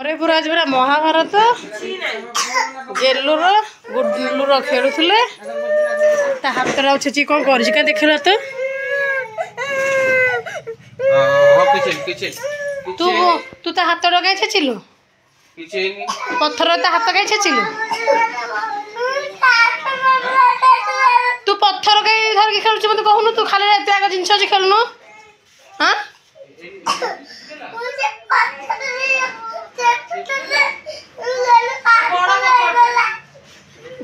अरे पूरा आज पूरा महाभारत गेलुर गुडलुर खेलुले हाथ छेची कौन कर देख तो तू तू ता हाथ कहीं छेचिलु पत्थर ता हाथ कहीं छेचिलु तू पत्थर कहीं धरिकी खेलु मत कहूनु तू खाली आग जिन अच्छी खेलुनु हाँ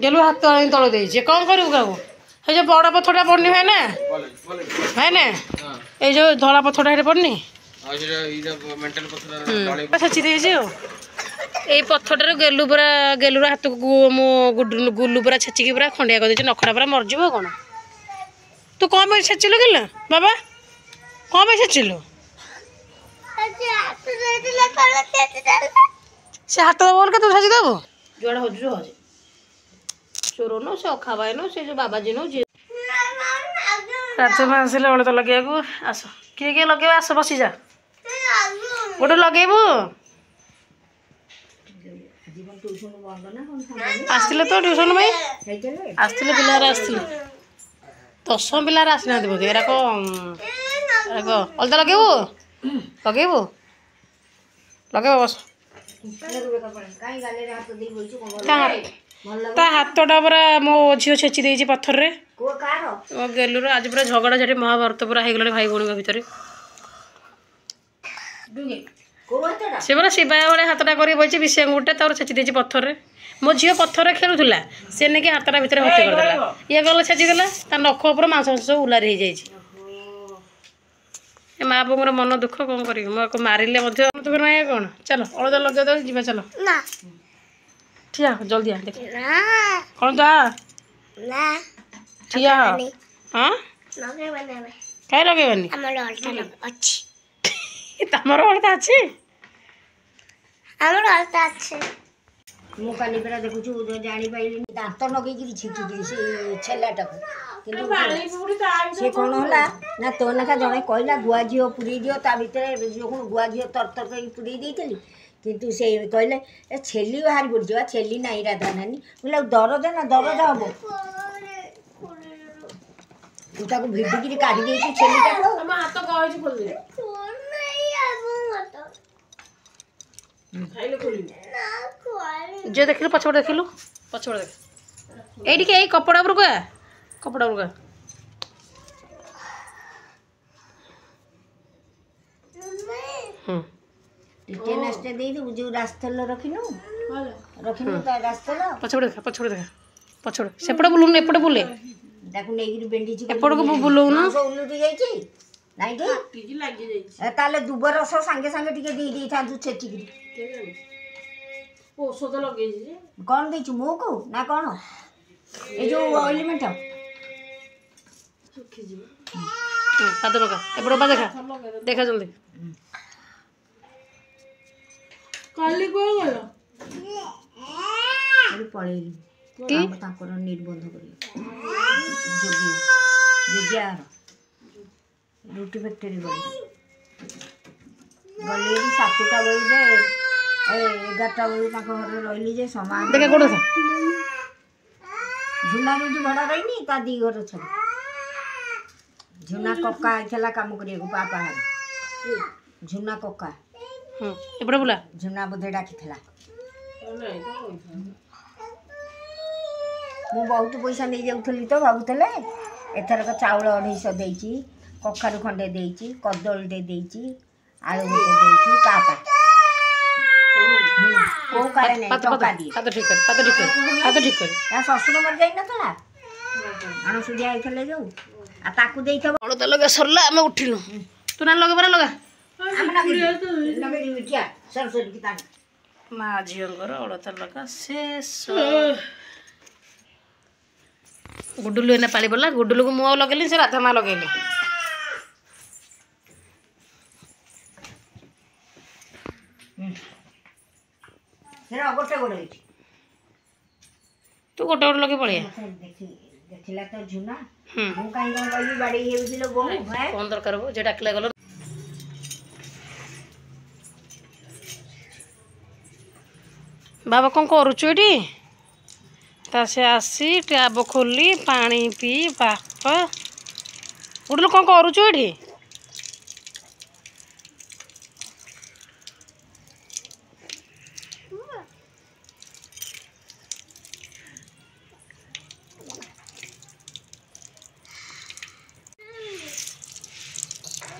गेलु हाथ तल दे कौन करू काऊ ये जो बड़ पत्थरटा पड़नी है ना ये जो धला पत्थरटा पड़नी छेची दे ये पत्थर गेलु पूरा गेलुर हाथ को मो गुलु पूरा छेचिकी पूरा खंडिया कर नखड़ा पूरा मरजिब कौन तू कौन छेचिलु गेल बाबा कौन छेचिलु से हाथ बोल के तू छेची देबू जुआड़े हो चोर नो से अखा भाई नो से जो बाबाजी नो रात में आसिले बड़े तो लगे आस किए किए लगे आस बसी जा गोटे लगेबू आसते तो ट्यूशन भाई आसते पिलार आसते 10 पिलार आसी ना बोधे एराक अलता लगेबू लगेबू लगे बस ता हाथटा पूरा मो झील छेची दे पत्थर रे गेलुर आज पूरा झगड़ा झाटी महाभारत पूरा हो गला भाई भौणी भितर से पूरा शिवाय भाई हाथटा कर बची विषय गोटे तर छेची दे पत्थर रे मो झील पत्थर खेलुला से नहीं हाथटा भितर हत्या करदेला ये गला छेचीदेला नख उपर मांस मांस उलारी हो जाए माँ बाबूर मन दुख कौन कर मारे कौन चलो अलदा लगे दो जी चलो ठिया जल्दी देख कौन तो ठिया हाँ कहीं लगेबानी तमर अलता अच्छी मु काली बेला देखु जानी पाइली दांत नगेकी छिटी से छेलाटा से कौन है ना तो लेखा जड़े कहला गुआ झील पुरी दियो ता भितर जो गुआ झील तरतर कर पुरी देती किंतु से कहले ए छेली बाहर पड़ जा छेली नहीं राधा नानी बोले दरद ना दरद हम तू ताको भिडिकी काढ़ी देती छेलीटा हम हाथ गहज खोल दे खाइले खोली जो देखिलु पछपड़ देखिलु पछपड़ देख एडी के कपड़ा पर गया कपड़ा पर गया टेटेनस दे दे जो रास्ता लो रखिनु ता रास्ता लो पछपड़ देखा पछपड़ सेपड़ बुलुन एपड़ बुले ताकू नेगिर बेंडी छि एपड़ को बुलौ ना सो उलुटी जाई छि नाही के टिजी लागि जाई छि ताले दुबर रस संगे संगे टिके दी दी था छेची के औषध लगे छि कौन दै छु मो को ना कौन ए जो ऑइलमेंट सुखी जी पाद लगा एपड़ बा देखा जल्दी काली को गलो अरे पळेली की ताकर निर्बंध करी जोगिया रोटी फैक्ट्री गली 7टा बजे 11टा बजे घर रही जे समान देखे गोड़ था झुना जो भड़ा रही ता दी घर छे झुना कक्का आइला काम करिया पापा झुना कक्का एपड़े बुला झुना बोधे डाकी मु बहुत पैसा नहीं जाऊली तो भावुले एथरक चाउल 250 देची कखारू खंडे देची कदली देची आलू गोटे देची पापा को करे नहीं टका दी हाथ ठीक कर ससुर मर जाई न तला अण सुदिया आइथले जाऊ आ ताकू देइथबो अलता लगे सरला हम उठिलु तू ना लगे बरा लगा लगे दी मिठिया सरसरी की ताक माँ झींगर अलता लगा शेष गुडुलु एने पाली बोला गुडुलु को मुआ लगेली से राधा माँ लगेली गोटे गोटे तू गोटे गोटे लगे पड़े देखिला तो झुना मु काई कहबी बाड़ी हेउदिलो बो कौन दरकार हो जे डाकले गलो बाबा कौन करुचु एटी ता से आसी टैब खोली पानी पी बापा गुडलू कौन करुचु एटी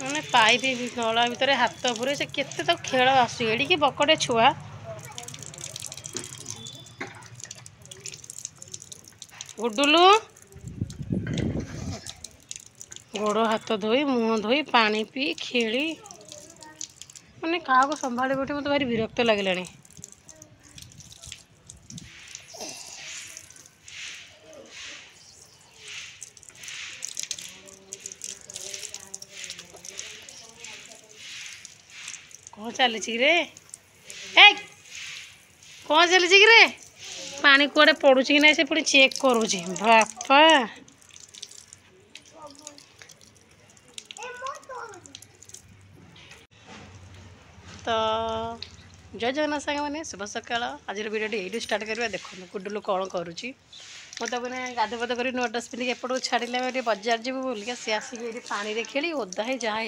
मैंने पाइप नला भितर हाथ पूरे से केते तो खेल आसु एड़ी बकटे छुआ गुडुलू गोड़ हाथ धोई मुँह धोई पानी पी खेली मैंने क्या संभाल गोटे मत भारी विरक्त लगे कौन चली रे ए कौन चली रे पानी कुआड़े पड़ू कि ना से पुणी चेक करुँच बापा तो जय जगन्नाथ साग मैंने शुभ सकाल आज वीडियो ये स्टार्ट करवा देखो गुडुलू कौन करुँची मुझे मैंने गाधपाध कर नुआ ड्रेस पिंधिक एपटू छाड़े बजार जीव बोलिक सी आसिक ये पानी रे खेली ओदा है जहाँ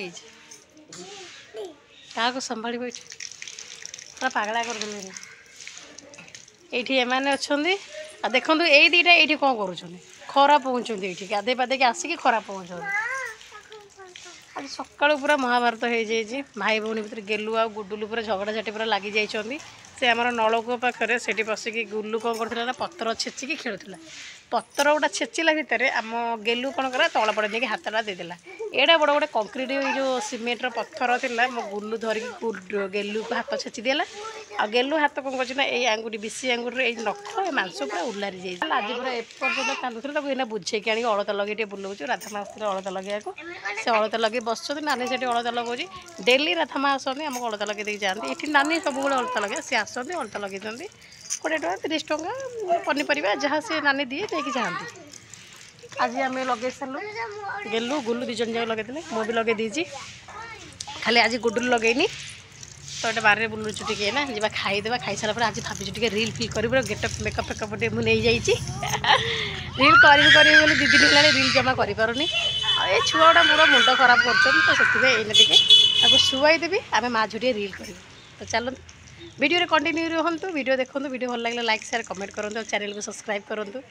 क्या संभाल पूरा पगला करदे ये एमाने अच्छा देखो ये दीटा ये कौन कर खरा पहुँचते ये गाधे पाधे आसिक खरा पहुँचते आज सकाळु पूरा महाभारत हो जाए भाई भौणी भर गेलु आ गुडुलू पूरा झगड़ा झाटी पूरा लगी जाइए से आमर नलकूप पाखे से बसिकी गुल्लू कौन कर पतर छेचिकी खेलुला पतर गोटा छेचिला भितर आम गेलु कौन करा तल पड़े देखिए हाथटा देदेला एड़ा बड़ गोटे कंक्रीट जो सीमेंटर पत्थर था मो गुल्लू धरिकी गेलु को हाथ छेची देला आ गेलु हाथ कौन कर आंगुठी बेसी आंगुठी ये नख मांस पूरा उल्लारी जाए आज पूरा एपर्तंत कांदुला बुझेकी आनी अलता लगे बुलाऊँ राधा माँ अलता लगे से अलता लगे बस नानी से अलता लगाऊँ डेली राधा माँ आसती आमको अलता लगे जाती ये नानी सब अलता लगे सी आसती अलता लगे 20 टका 30 टका पनीपरिया जहाँ से नानी दिए देकी जाती आज आम लगे सारू गेलु गुल्लू 2 जन जाक लगे मु भी लगे दीची खाली आज गुडुलू लगेनी तो ये बारे बुलूचु टे ना जी खाईदे खाई सारा आज भाभी टे रिल फिल कर गेटअप मेकअप फेकअप टे मुझे रिल करी 2 दिन है रिल जमा करें ये छुआ मोर मुंड खराब कर शुआई देवी आम माँ झुटे रिल कर तो चलो वीडियो कंटिन्यू रुहतु वीडियो देखो वीडियो भल लगे लाइक शेयर कमेंट करूँ और चैनल को सब्सक्राइब करूँ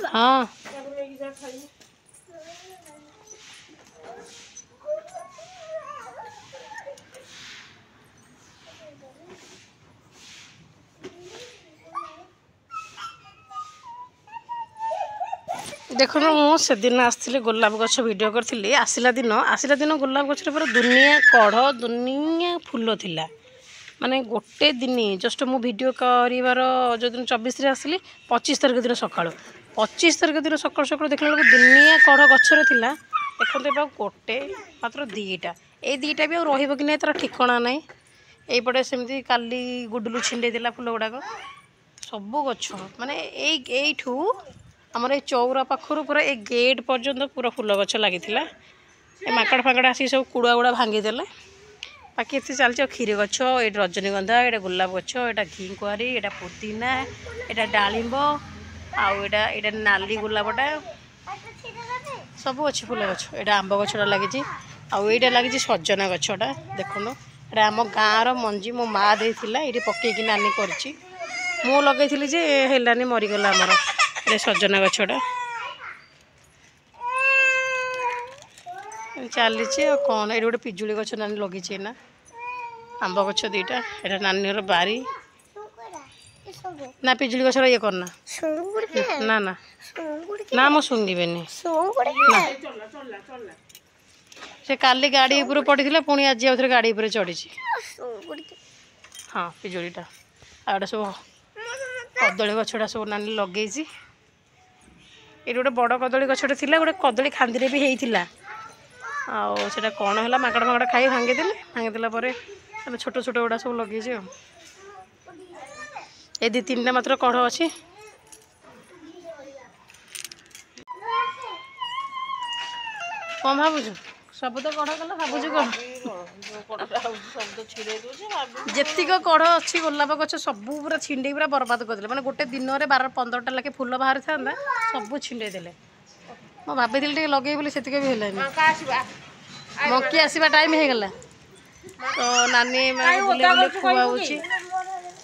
हाँ देखो मुझे दिन आसती गोलाप गछ भिडियो करी आसला दिन गोलाप गछ पूरा दुनिया कढ़ दुनिया फुल थिला माने गोटे दिन जस्ट मु वीडियो कर जो दिन 24 आसली 25 तारिख दिन सका 25 तारिख दिन सका सका देखला दुनिया कढ़ गचर थिला देखते गोटे मात्र 2टा ये 2टा भी रही कि नहीं तार ठिकाना ना यपटे सेमती काली गुडुलू छिंडे देला फुल गुड़ाक सब गछ माने यू आमर ये चौरा पाखर पूरा ये गेट पर्यंत पूरा फुल गछ लगी माकड़ फाकड़ आसिक सब कुड़ा गुड़ा भांगीदेले बाकी ये चलती क्षीर गछ ये रजनीगंधा ये गोलाप गछ ये घी कुआरी ये पुदीना ये डालिंब आटा नाली गोलापटा सब अच्छे फुल गछ ये आंब गछटा लगी आईटा लगी सजना गछटा देखो ये आम गाँव मंजी मो माँ देला ये पकईकि नानी कर लगे जे हेलानी मरीगला आमर ये सजना गछटा चली कौन ये गोटे पिजुली गछ नानी लगी ना आंब गछ 2टा ये नानी बारी ना पिजुली गछ ये करना ना ना ना मो शुंगे से काली गाड़ी ऊपर पड़ी पुणी आज आउे गाड़ी ऊपर चढ़ी हाँ पिजुलीटा आटा सब कदली गछटा सब नानी लगे ये गोटे बड़ कदली गछटे थी गोटे कदली खांदी भी होता आटा कौन है माकड़ माकड़ खाई भांगीदेला छोट छोट गुड़ा सब लगे ये 2-3टा मात्र कढ़ अच्छी କ'ଣ ଭାବୁଛୁ ସବୁ ତ କଢ଼ କଲ ଭାବୁଛୁ କ'ଣ ଯେତିକ କଢ଼ ଅଛି ଗୋଲାପ ଗଛ ସବୁ ପୁରା ଛିଣ୍ଡେଇ ପୁରା ବରବାଦ କରିଦେଲେ ମାନେ ଗୋଟେ ଦିନରେ 12-15ଟା ଲେଖେ ଫୁଲ ବାହାରିଥାନ୍ତା ସବୁ ଛିଣ୍ଡେଇ ଦେଲେ ମୁଁ ଭାବିଥିଲି ଟିକେ ଲଗେଇବି ବୋଲି ସେତିକି ବି ହେଲାନି ମଙ୍କି ଆସିବା ଟାଇମ୍ ହେଇଗଲା ତ ନାନୀ ଖୁଆଉଛି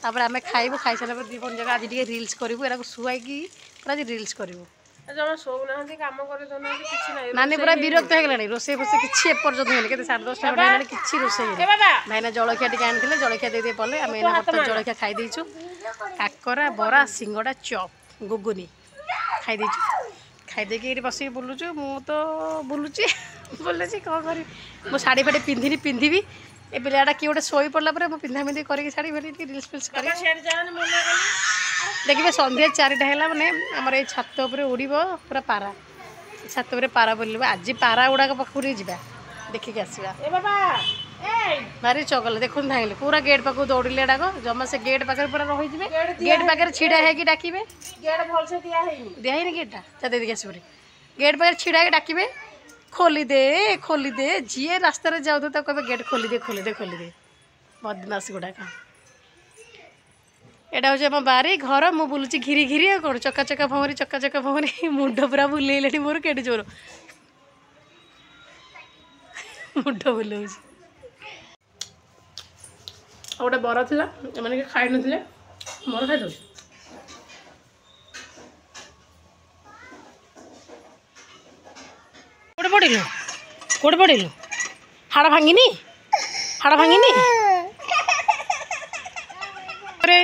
ତାପରେ ଆମେ ଖାଇବୁ ଖାଇସାରିଲା ପରେ 2 ଜାଗା ଆଜି ଟିକେ ରିଲ୍ସ କରିବୁ ଏରାକୁ ଶୁଆଇକି ପୁରା ଆଜି ରିଲ୍ସ କରିବୁ ନାନୀ ପୁରା ବିରକ୍ତ ହେଇଗଲାଣି ରୋଷେଇ ଫୋଷେଇ କିଛି ଏପର୍ଯ୍ୟନ୍ତ ହେଇନି କେତେ 10:30 ହେଲାଣି କିଛି ରୋଷେଇ ହେଇନି ଭାଇନା ଜଳଖିଆ ଟିକେ ଆଣିଥିଲେ ଜଳଖିଆ ଦେଇଦେଇ ପଲେ ଆମେ ଏଇନା ବର୍ତ୍ତମାନ ଜଳଖିଆ ଖାଇ ଦେଇଛୁ କାକରା ବରା ସିଙ୍ଗଡ଼ା ଚପ୍ ଗୁଗୁନି ଖାଇ ଦେଇଛୁ ଖାଇଦେଇକି ଏଇଠି ବସିକି ବୁଲୁଛୁ ମୁଁ ତ ବୁଲୁଛି ବୁଲୁଛି କ'ଣ କରିବି ମୁଁ ଶାଢ଼ୀ ଫାଢ଼ୀ ପିନ୍ଧିବି ଏ ପିଲାଟା କିଏ ଗୋଟେ ଶୋଇ ପଡ଼ିଲା ପରେ ମୁଁ ପିନ୍ଧାପିନ୍ଧି କରିକି ଶାଢ଼ୀ ଫାଢ଼ୀ ଟିକେ ରିଲ୍ସ ଫିଲ୍ସ କରି ଦେଖିବେ ସନ୍ଧ୍ୟା 4ଟା ହେଲା ମାନେ ଆମର ଏଇ ଛାତ ଉପରେ ଉଡ଼ିବ ପୁରା ପାରା ଛାତ ଉପରେ ପାରା ବୁଲିବ ଆଜି ପାରା ଗୁଡ଼ାକ ପାଖକୁ ଯିବା ଦେଖିକି ଆସିବା ଭାରି ଚଗଲା ଦେଖୁନ ଥାଇଲେ ପୁରା ଗେଟ୍ ପାଖକୁ ଦୌଡ଼ିଲେ ଏଡ଼ାକ ଜମା ସେ ଗେଟ୍ ପାଖରେ ପୁରା ରହିଯିବେ ଗେଟ୍ ପାଖରେ ଛିଡ଼ା ହେଇକି ଡାକିବେ ଦିଆହେଇନି ଗେଟ୍ଟା ଦେଇକି ଆସିବ ଗେଟ୍ ପାଖରେ ଛିଡ଼ା ହେଇକି ଡାକିବେ ଖୋଲିଦେ ଯିଏ ରାସ୍ତାରେ ଯାଉଥିବ ତାକୁ କହିବେ ଗେଟ୍ ଖୋଲିଦେ ବଦମାସ ଗୁଡ଼ାକ ଏଇଟା ହେଉଛି ଆମ ବାରି ଘର ମୁଁ ବୁଲୁଛି ଘିରି ଆଉ କ'ଣ ଚକା ଭମରି ମୁଣ୍ଡ ପୁରା ବୁଲେଇଲେଣି ମୋର କେଡ଼େ ଜୋର ମୁଣ୍ଡ ବୁଲଉଛି ଆଉ ଗୋଟେ ବରା ଥିଲା ଏମାନେ କି ଖାଇନଥିଲେ ମୋର ଖାଇଦେଉଛି କୋଉଠି ପଡ଼ିଲୁ ହାଡ଼ ଭାଙ୍ଗିନି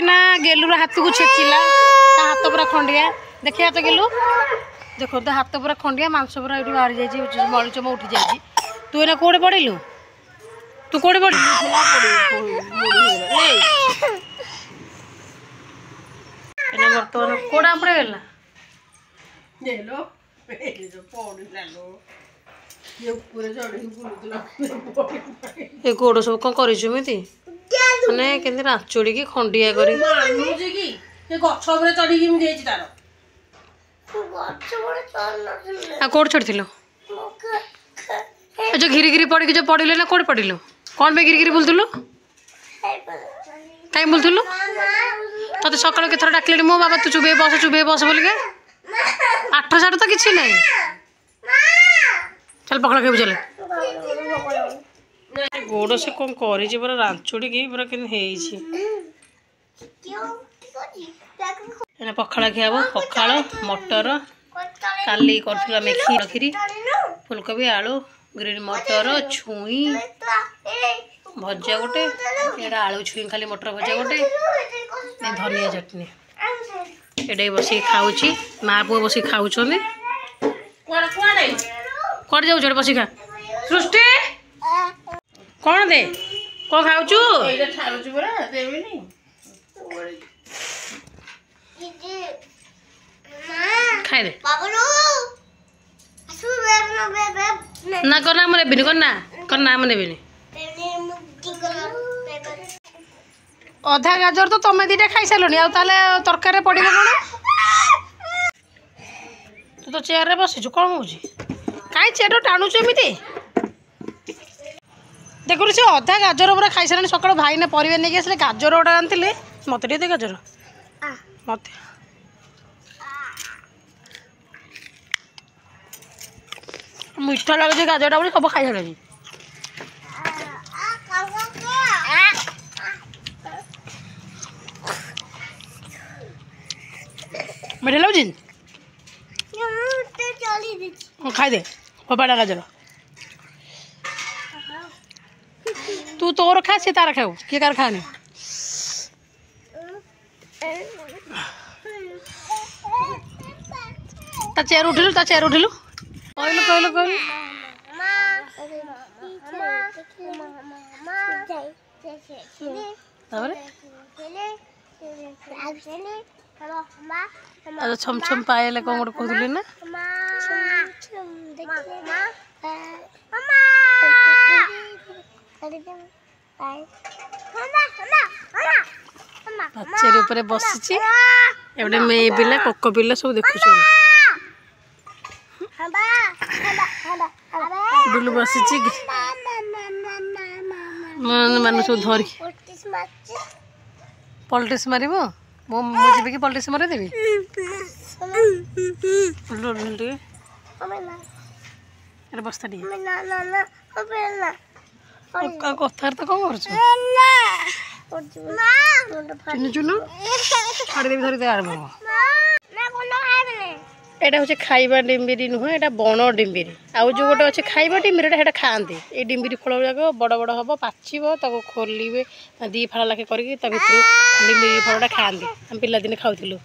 ନା ଗେଲୁର ହାତକୁ ଛେଚିଲା ତା ହାତ ପୁରା ଖଣ୍ଡିଆ ଦେଖି ହାତ ଗେଲୁ ଦେଖ ତା ହାତ ପୁରା ଖଣ୍ଡିଆ ମାଂସ ପୁରା ଏଇଠି ବାହାରି ଯାଇଛି ମଳିଚମ ଉଠି ଯାଇଛି ତୁ ଏଇନା କୋଉଠି ପଡ଼ିଲୁ ତୁ କୋଉଠି ପଡ଼ିଲୁ ଏଇନା ବର୍ତ୍ତମାନ କୋଉଟା ପଡ଼ିଗଲା ଏ ଗୋଡ଼ ସବୁ କ'ଣ କରିଛୁ ଏମିତି ମାନେ କେମିତି ରାଞ୍ଚୁଡ଼ିକି ଖଣ୍ଡିଆ କରି ଗଛ ଉପରେ ଚଢ଼ିକି ମୁଁ ଯାଇଛି ତାର ଆଉ କୋଉଠି ଚଢ଼ିଥିଲୁ ଏ ଯୋଉ ଘିରି ପଡ଼ିକି ଯୋଉ ପଡ଼ିଲୁ ନା କୋଉଠି ପଡ଼ିଲୁ କ'ଣ ପାଇଁ ଘିରି ବୁଲୁଥିଲୁ କାଇଁ ବୁଲୁଥିଲୁ ତତେ ସକାଳୁ କେଥର ଡାକିଲେଣି ମୋ ବାବା ତୁ ଚୁବେଇ ବସ ବୋଲିକା ଆଠ ସାଠ ତ କିଛି ନାହିଁ ଚାଲ ପଖାଳ ଖାଇବୁ ଚାଲେ ଗୋଡ଼ ସେ କ'ଣ କରିଛି ପୁରା ରାଞ୍ଚୁଡ଼ିକି ପୁରା କେମିତି ହେଇଛି ଏଇନା ପଖାଳ ଖିଆ ହବ ପଖାଳ ମଟର କାଲି କରିଥିଲୁ ଆମେ କ୍ଷୀରି ଫୁଲକୋବି ଆଳୁ ଗ୍ରୀନ୍ ମଟର ଛୁଇଁ ଭଜା ଗୋଟେ ଏଇଟା ଆଳୁ ଛୁଇଁ ଖାଲି ମଟର ଭଜା ଗୋଟେ ଧନିଆ ଚଟଣି ଏଇଟା ବସିକି ଖାଉଛି ମା ପୁଅ ବସିକି ଖାଉଛନ୍ତି କୁଆଡ଼େ ଯାଉଛୁ ଏଠି ବସିକି ଖା ସୃଷ୍ଟି କ'ଣ ଦେ କ'ଣ ଖାଉଛୁ ଖାଇଦେ ନା କନା ମୁଁ ନେବିନି କନା ମୁଁ ନେବିନି ଅଧା ଗାଜର ତ ତମେ ଦୁଇଟା ଖାଇସାରିଲଣି ଆଉ ତାହେଲେ ତରକାରୀରେ ପଡ଼ିବ କ'ଣ ତୁ ତ ଚେୟାରରେ ବସିଛୁ କ'ଣ ହେଉଛି କାହିଁ ଚେୟାର ଟାଣୁଛୁ ଏମିତି ଦେଖୁଛୁ ସେ ଅଧା ଗାଜର ପୁରା ଖାଇସାରିଲାଣି ସକାଳୁ ଭାଇନା ପରିବା ନେଇକି ଆସିଲେ ଗାଜର ଗୋଟେ ଆଣିଥିଲେ ମୋତେ ଟିକେ ଦେ ଗାଜର ମୋତେ ମିଠା ଲାଗୁଛି ଗାଜରଟା ବୋଲି ସବୁ ଖାଇସାରିଲାଣି ମିଠା ଲାଗୁଛି ଖାଇଦେ ଫୋପାଡ଼ା ଗାଜର ତୁ ତୋର ଖା ସେ ତାର ଖାଉ କିଏ କାହାର ଖାଆନି ତା ଚେୟାର ଉଠିଲୁ କହିଲୁ ତାପରେ ଛମ୍ ଛମ୍ ପାଇଲେ କ'ଣ ଗୋଟେ କହୁଥିଲି ନା ପାଚେରୀ ଉପରେ ବସିଛି ଏପଟେ ମେଏ ପିଲା କୋକ ପିଲା ସବୁ ଦେଖୁଛନ୍ତି डुलु बसिची मान सब धरी पलटिस मारिबो मो जीबे कि पलटिस मारे देबी अरे बस्ता दी कथार तो कौन कर चुनु चुनु छाड़ी देवी धरी दे आरंभ एटा हूँ खाइबा डिम्बिरी नुह एटा बण डिम्बिरी आउ जो गोटे अच्छे खाइबा डिम्बिरी एटा खाआंती ये डिम्बिरी फल गुड़ाक बड़ बड़ हम पाचिब ताको खोलिबे 2 फाड़ लाखे करके डिम्बिरी फलटा खाआंती हम पिलादिने खाऊलु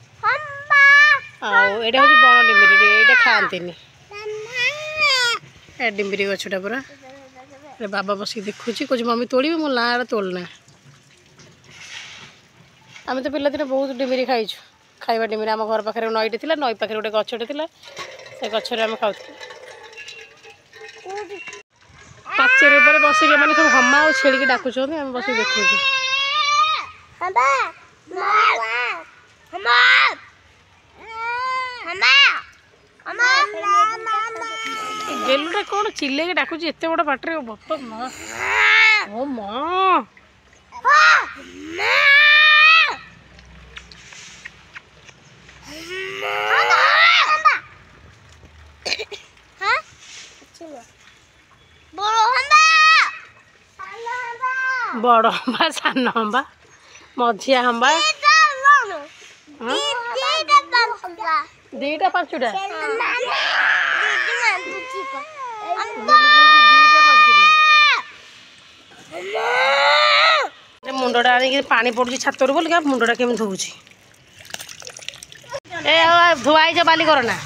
आटा हूँ बण डिम्बिरी एटा खाआंती डिम्बिरी गछटा पूरा बाबा बस देखुची कह मम्मी तोड़ी मो ना तोड़ना आम तो पिलादिने बहुत डिम्बिरी खाइछु खाइबा डिम्बिरी आम घर पाखे नईटे थी नई पाखे गोटे गछटे थी से गचर आम खाऊ पाचेरी उपर बसिक मैंने सब हमा और छेड़ी की डाकुच आम बस देखु गेलुटा कौन चिल्ले के डाकुची एत बड़ पाटे बप माँ ओ माँ बड़ हम्बा सान हम्बा मझिया हम्बा 2टा 5टा मुंडा आनी पानी पड़ुची छातर बोल मुंडा केमी धोची ए धुआई जो बाली करना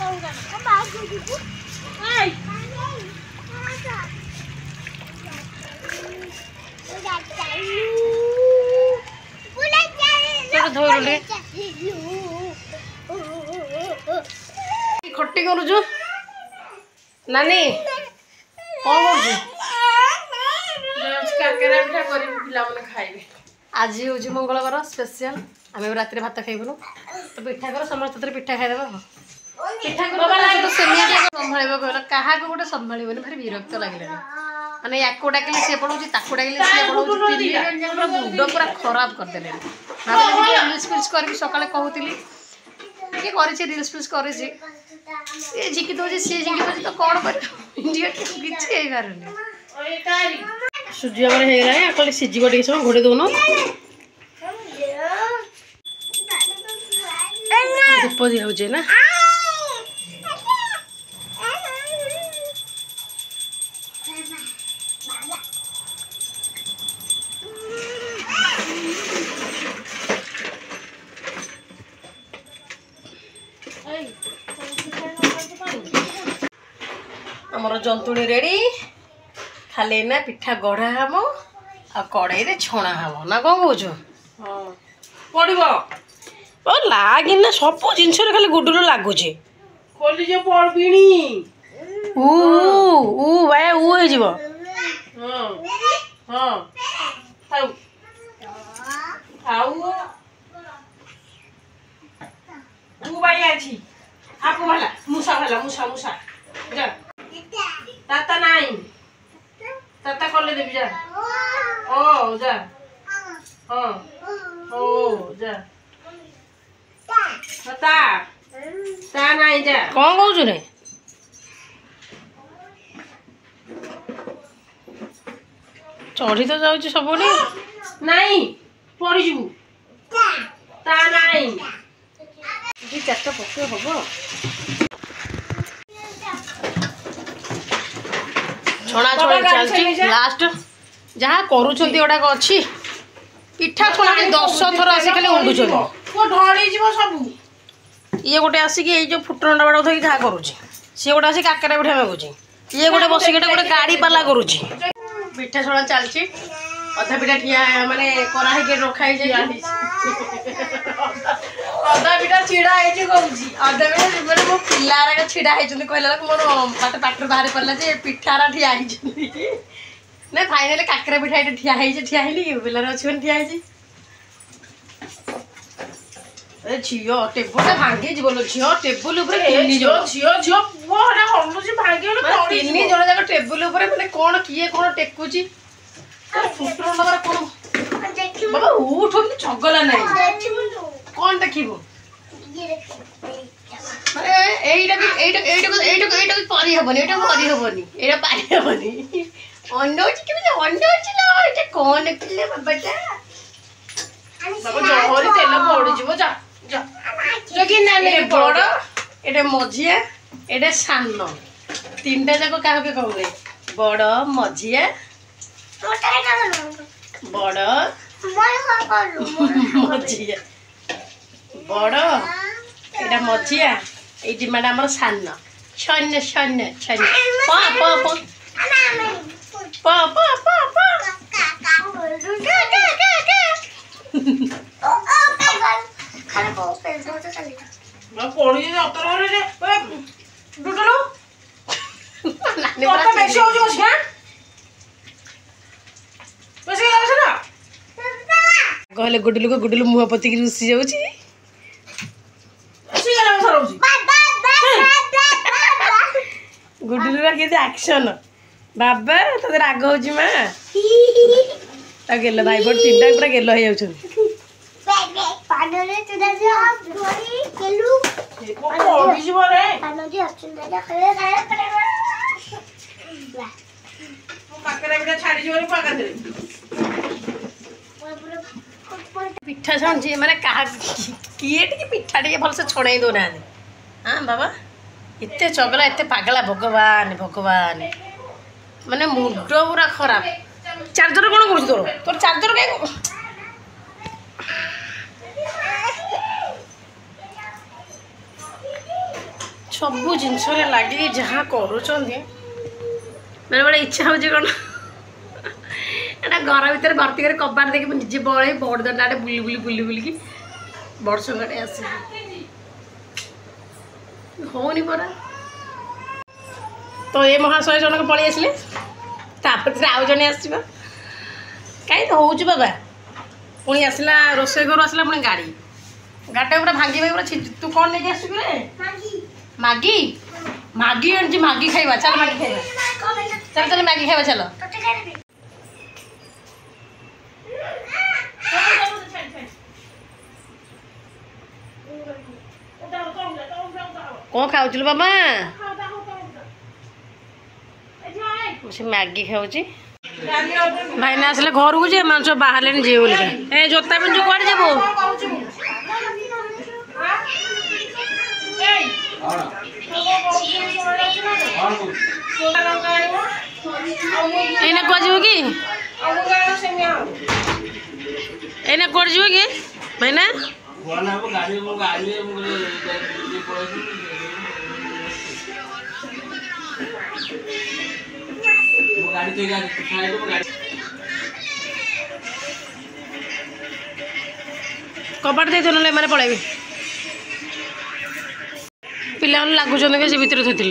खट्टी करुचु नानी कौन कर खाइबे आज हूँ मंगलवार स्पेशल आम रात भात खाइबुन तो पिठा कर समस्त पिठा खाईदेव पिठा कर संभाल कहला क्या गोटे संभाल भारी विरक्त लगे मैंने या डाकिले सी पढ़ाऊँ ताको डाकिले सी पढ़ाऊँ मुंड पूरा खराब करदे भाई रिल्स फिल्स कर सका कहूली किए कर रिल्स फिल्स कर झिकी दौर सी झिकी दौर तो कौन कर किसी पारे सुजी आम हो कल सीझब टे समय घोड़े दौन धूप दिया ना आमर जंतुणी रेडी खाली ना पिठा गढ़ा हम आ कड़ाई छणा हम ना कौन कौच पड़ो लागिना सब जिनस खाली गुडुर लगुच खोली जो पड़बिनी ऊ भाई ऊ हो जीव भाई अच्छी आपको भला मुसा भला मुसा मुसा जा ताता नहीं ताता कर ले देवी जा ओ जा हाँ ओ जा ताता ता नहीं जा कौन कहू रे चढ़ी तो जाऊँ सब नहीं पड़ी जीवु ता नहीं 2-4टा पक्ष हम छणा छणी चलती लास्ट जहाँ करुँच अच्छी पिठा छणा 10 थर आसी खाली उंडुच सब ये गोटे आसिक ये फुटना बाड़ धोई जहाँ करुँच सी गोटे आसिक काकरा पिठा मागुच ये गोटे बसिक गोटे गाड़ी पाला करुँच पिठा छणा चलती अधा पिठा ठिया माने कराही रखाई अधा पिठा छिड़ा है अधा पिठा मैंने मो पिलार छिड़ा है कहला मोर मत पाटर बाहर पड़ा जे पिठारा ठिया ना फाइनाली काकरा पिठा ये ठिया है पिलार अच्छी ठिया ए झियो टेबुल भांगी जीवन झियो टेबुल ऊपर तीन झियो जण झियो झियो पुओ ना हल्लुची भागी तीन जण जाक टेबुल ऊपर माने कोन किए कोन टेकुची फुटरो नगर कोन बाबा उठ भी चगला नहीं कौन देखिबो अरे एइटा पारी हबनी एइटा पारी हबनी एइटा पारी हबनी अंडोची के अंडोची लो एटा कोन किले बाबाटा बाबा जहरी तेल पड़ जीवो जा जा जगी ना ले बड़ एटा मझिया एटा सान तीनटा जाक काहे के कहबे बड़ मझिया बड़ मझिया बड़ एटा मझिया एटी मैडम हमर सान छन्न छन्न छन्न पा पा पा पा पा पा पा मैं पड़ी जे अतर रे डुडलो नानी तो बड़ा बेसी हो जो छा बेसी लाग छना कहले गुडलू मुह पति की रुसी जाउची बेसी लाग सरौची गुडलू रा केते एक्शन बाबा तते राग होची मा ता गेल भाई बड़ तीनटा पूरा गेल हो जाउछन पड़ी जीवो रे काकरा बिटा छाड़ी जीवो रे पाका दे पिठा छाणची माने कहा किए टिके पिठा टिके भल से छणई दो ना हां बाबा इत्ते चगला इत्ते पागला भगवान भगवान माने मुंड पूरा खराब चार्जर कोन करछ तोर तोर चार्जर काई सबू जिनस लगे जहाँ करुँच बेले बड़े इच्छा हो कौन घर भितर भर्ती कर कबाट देखिए निजे बड़े बड़ दंडा बुली बुली बुली बुलिकी बड़ संगे आस होनी परा तो ये महाशय जनक पलि आसिले तापर आउ जने आसवा कहीं तो हो बाबा पुणी आसला रोसे घर आसला पुणी गाड़ी गाड़ी पूरा भांगी भाई पूरा तू कौन लेके आस मागी मागी आनी मागी खाइबा चल मागी खाइबा चल चल मागी खाइबा चल कौन खाऊ बाबा से मैगी खाऊची भाई ना आसले घर को जे मान सब बाहर लेन जे बोल ए जोता पिन जो कोड जेबो एने को जीव की एने कोड जीव की भाई ना कबाट दे ना मैंने पलैबी पिला लगुच से भितर थोड़ी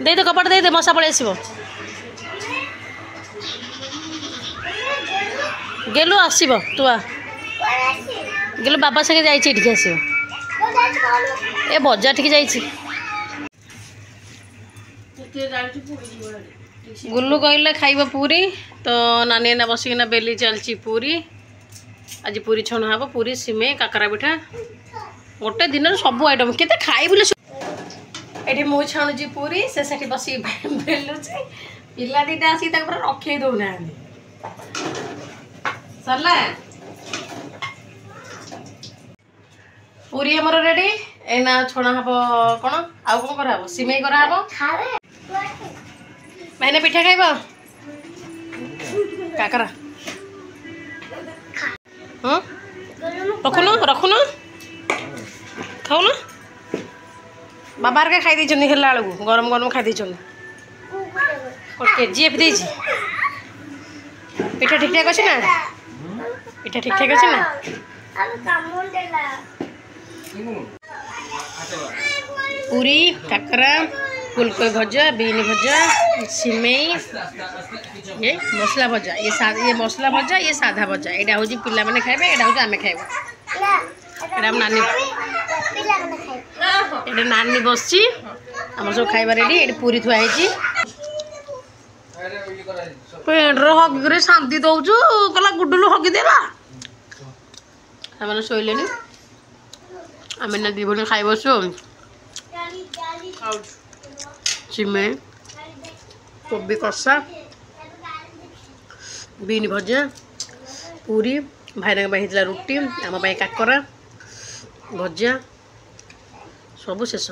दे दे कबाट दे दे मशा पलि आसो गेलु आसब तू आ गेलु बाबा संगे जाइए आसो ए बजार ठीक जाइए गुल्लू कहले खाइबा पूरी तो नानी ना बसिकिना बेली चलची पूरी आज पूरी छणा हम पूरी सिमे काकरा पिठा गोटे दिन सब आइटम केते खाई बोले एठी मु छाणुची पूरी से सेठी बसी बेलुची पिला दीटा आसी तक पूरा रखे दउना सरला पूरी हमर रेडी एना छणा हबो कोन आउ कोन करा हबो सिमे करा हबो मैंने पिठा खाइबो काकरा हाँ रखुन रखुन खाऊ ना बाबा के खाई देछन हेला बेलू गरम गरम खाई देछन केजीएफ देछि पिठा ठीक ठाक अछि ना पिठा ठीक ठाक अछि ना पूरी काकरा फुलकोबी भजा बीन भजा सिमेई ये मसला भजा ये मसला भजा ये साधा भजा यहाँ हूँ पिला मैंने खाइबे यहाँ हूँ आम खाइबू यहाँ नानी ये नानी बस आम सब खाइबा रेडी ये पूरी थुआई पेंटर हगिक शांति दौचु कहला गुडुलू हगिदेला मैंने शोले आम ना दी भूणी खाई बसु सिमेई कोबी कषा बीन भजा पूरी भाईना होता रुटी आम काकरा भजा सब शेष।